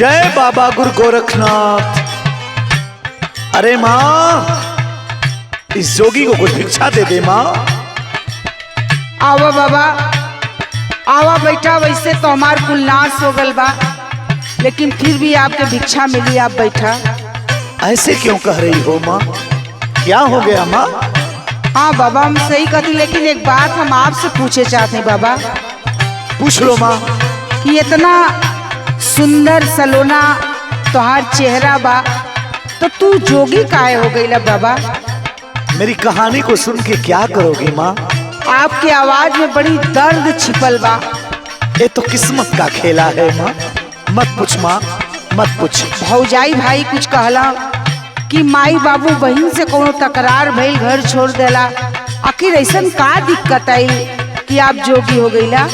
जय बाबा गुरु गोरखनाथ। अरे माँ, इस जोगी को कुछ भिक्षा दे दे माँ। आवा बाबा, आवा बैठा। वैसे तो हमार कुल नाश हो गल बा, लेकिन फिर भी आपके भिक्षा मिली। आप बैठा। ऐसे क्यों कह रही हो माँ? क्या हो गया माँ? हाँ बाबा, हम सही कहती, लेकिन एक बात हम आपसे पूछे चाहते हैं बाबा। पूछ लो माँ। कि इतना सुंदर सलोना तोहार चेहरा बा, तो तू जोगी काहे हो गईला बाबा? मेरी कहानी को सुन के क्या करोगी माँ? आपकी आवाज में बड़ी दर्द छिपल बा। ये तो किस्मत का खेला है माँ। मत पूछ माँ, मत पूछ। भौजाई भाई कुछ कहला कि माई बाबू बहन से कोनो तकरार भइल, घर छोड़ देला। आखिर ऐसन का दिक्कत आई कि आप जोगी हो गईला?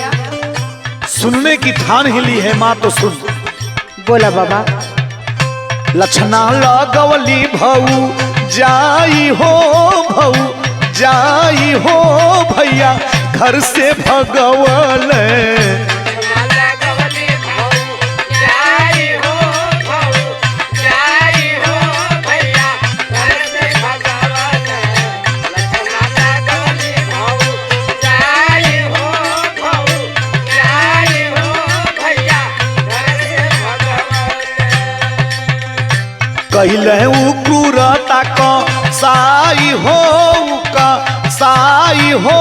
सुनने की ठान हिली है माँ तो सुन। बोला बाबा। लक्षणा लगवली भऊ जाई हो, भऊ जाई हो भैया घर से भगवल। कहले उक्रूरता का साई हो, का साई हो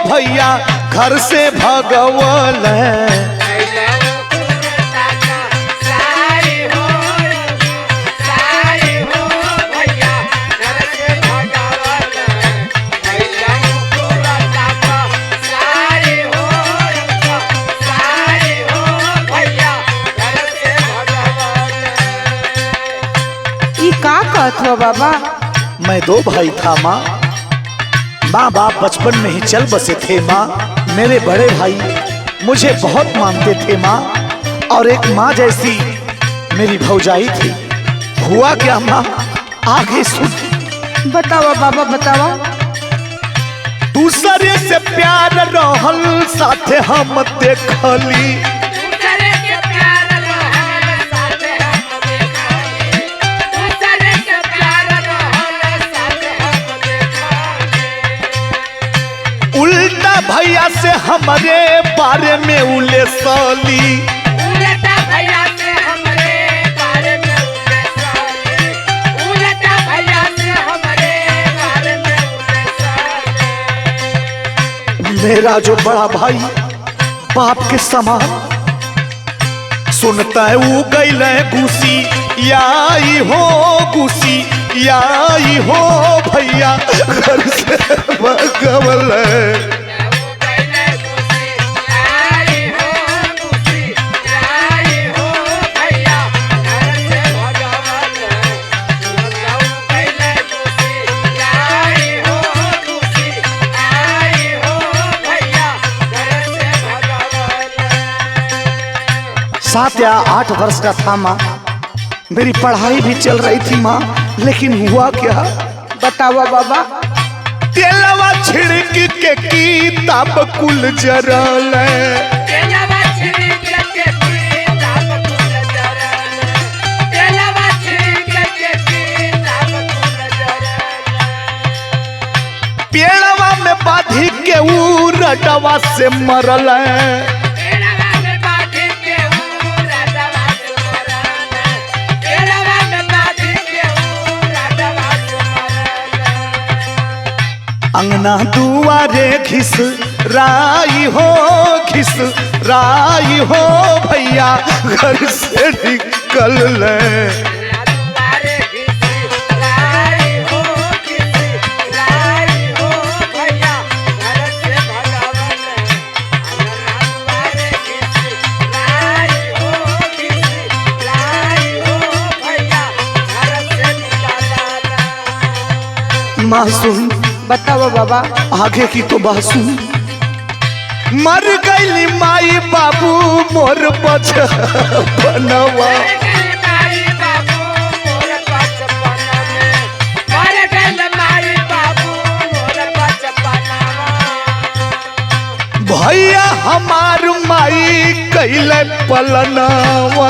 भैया घर से भगवल। का कहत हो बाबा? मैं दो भाई था माँ। माँ बाप बचपन में ही चल बसे थे माँ। मेरे बड़े भाई मुझे बहुत मानते थे माँ, और एक माँ जैसी मेरी भौजाई थी। हुआ क्या माँ, आगे सुन। बतावा बाबा, बतावा। दूसरे से प्यार रहल साथे हम देखली, उल्टा भैया से हमारे बारे में उलेसली। उल्टा भैया से हमारे बारे में उलेसली, उल्टा भैया से हमारे बारे में उलेसली। मेरा जो बड़ा भाई बाप के समान, सुनता है वो गईले गुसी याई हो, गुसी याई हो भैया घर से भगवल। सात या 8 वर्ष का था माँ। मेरी पढ़ाई भी चल रही थी माँ, लेकिन हुआ क्या? बतावा बाबा। तेलवा छिड़क के किताब कुल जरल। पेड़वा में बाधी के ऊ रडवा से मरल। अंगना दुआरे घिस राई हो, घिस राई हो भैया घर से निकल ले। मासूम, बतावा बाबा। आगे की तो बात सुन। मर गई माई बाबू मोर बचपनवा, भैया हमार माई कैले पलनवा।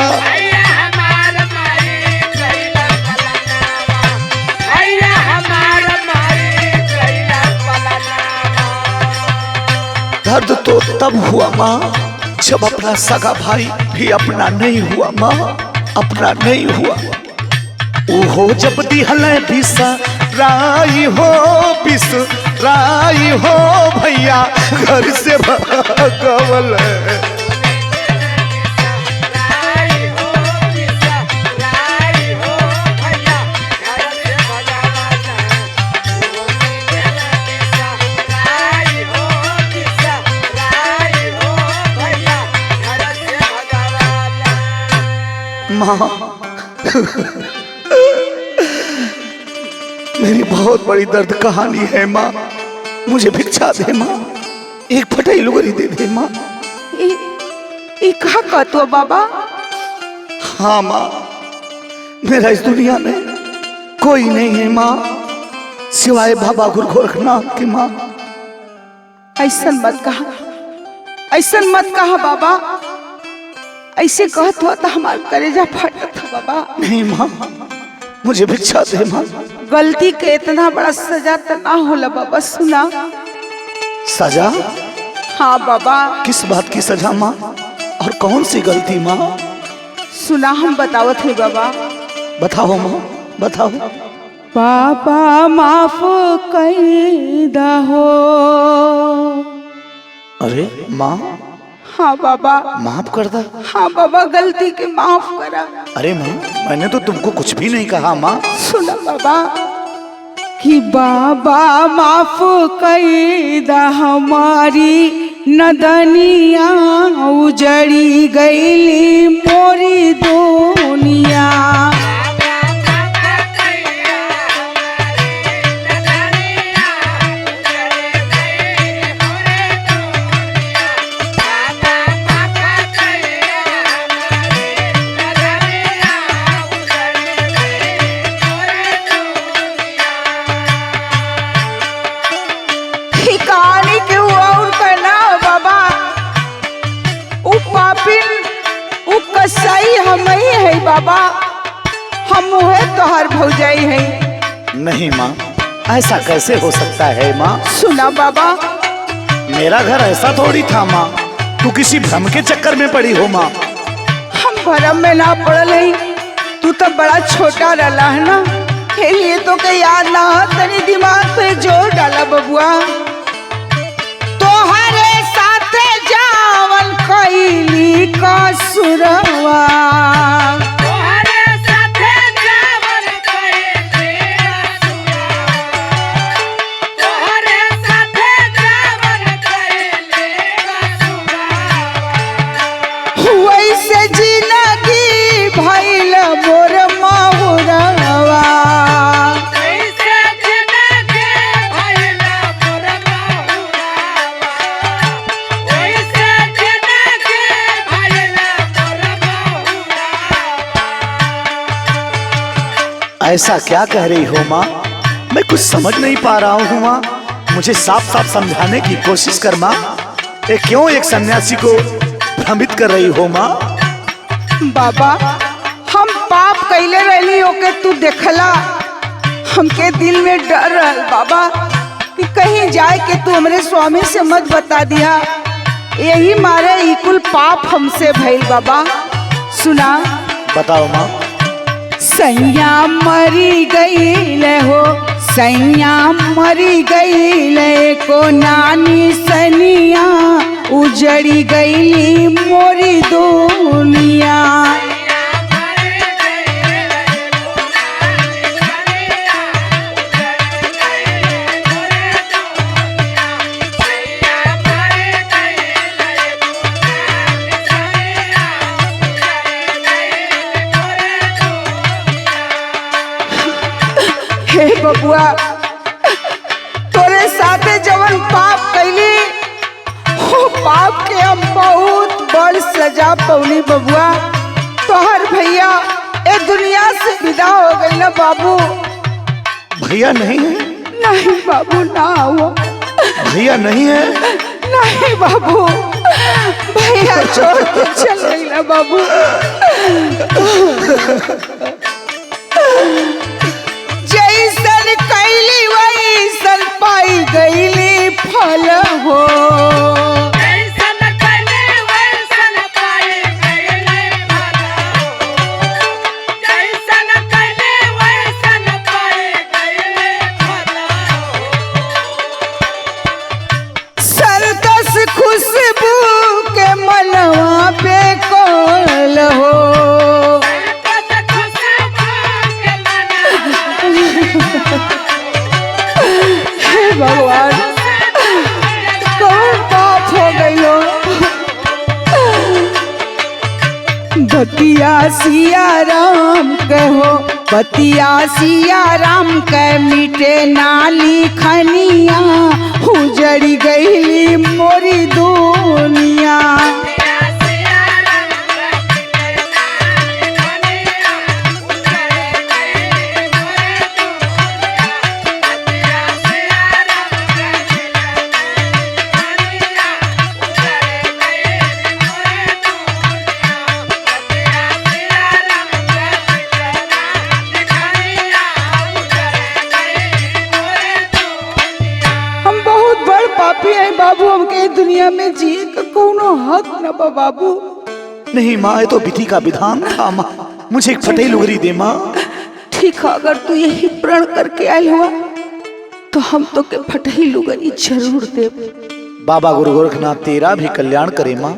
दर्द तो तब हुआ माँ जब अपना सगा भाई भी अपना नहीं हुआ माँ, अपना नहीं हुआ। ओहो जब दिहल बिसराई हो, बिसराई हो भैया घर से भगवल। माँ मेरी बहुत बड़ी दर्द कहानी है माँ, मुझे भिक्षा दे माँ, एक फटाई लुगरी दे दे माँ। ई कहा कहतो बाबा? हाँ माँ, मेरा इस दुनिया में कोई नहीं है माँ सिवाय बाबा गुरु गोरखनाथ की माँ। ऐसन मत कहा, ऐसन मत कहा बाबा, ऐसे कहत हो तो हमार कलेजा फटत हो बाबा। नहीं माँ, मुझे भिक्षा दे माँ। गलती के इतना बड़ा सजा तो ना होला बाबा। सुना। सजा? हाँ बाबा। किस बात की सजा माँ, और कौन सी गलती माँ? सुना, हम बतावत है बाबा। बताओ माँ, बताओ। बाबा माफ कर दहो। अरे माँ? हाँ बाबा। माफ कर दा? हाँ बाबा, गलती के माफ करा। अरे माँ, मैंने तो तुमको कुछ भी नहीं कहा माँ। सुना बाबा कि बाबा माफ कर दा हमारी नदनिया, उजड़ी गईली मोरी दुनिया। कहानी के और करना बाबा, उ पापिन उ कसाई हम ही है बाबा, हम है तोहर भौजाई है। नहीं माँ, ऐसा कैसे हो सकता है माँ? सुना बाबा, मेरा घर ऐसा थोड़ी था माँ, तू किसी भ्रम के चक्कर में पड़ी हो माँ। हम भरम में ना पड़ल है, तू तो बड़ा छोटा रहा है ना, ये तो के याद ना, तनी दिमाग पे जोर डाला बबुआ। तोहरे साथे जावन कैली कसुरवा, तोहरे साथे जावन कैली कसुरवा, तोहरे साथे जावन कैली कसुरवा। वैसे जिंदगी भइल मोर महुरवा। वैसे जिंदगी भइल मोर महुरवा, वैसे जिंदगी भइल मोर महुरवा। ऐसा क्या कह रही हो माँ? मैं कुछ समझ नहीं पा रहा हूँ माँ, मुझे साफ साफ समझाने की कोशिश कर माँ। ये क्यों एक सन्यासी को भ्रमित कर रही हो माँ? बाबा, हम पाप कैले रहली ओके तू देखला, हमके दिल में डर रहल बाबा कि कहीं जाए के तू हमरे स्वामी से मत बता दिया, यही मारे ई कुल पाप हमसे भइल बाबा। सुना। बताओ माँ। सैया मरी गईले हो, सैया मरी गईले को नानी सनिया, उजड़ी गईली मोरी दुनिया। हे बबुआ, तोरे साथे जवन पाप कैली, वो पाप के हम बहुत बड़ सजा पौनी बबुआ। तोहर भैया ए दुनिया से विदा हो गई ना बाबू। भैया नहीं है? नहीं बाबू, ना हुआ। भैया नहीं है? नहीं बाबू, भैया छोड़ के चल गई ना बाबू। जैसन कैली वैसन पाई गईली फल हो। खुशबू के मनवा पे कौल हो। हे भगवान, कौन पाप हो गई हो। बतिया सिया राम कहो, बतिया सिया राम कह मिटे नाली खनिया, उजड़ी गईली मोरी दुनिया। पापी है बाबू, हमके दुनिया में जिए का कोनो हक न बा बाबू। नहीं माँ, ये तो विधि का विधान था माँ। मुझे एक फटेही लुगरी दे माँ। ठीक है, अगर तू यही प्रण करके आयल हुआ तो हम तो के फटेही लुगरी जरूर दे। बाबा गुरु गोरखनाथ तेरा भी कल्याण करे माँ।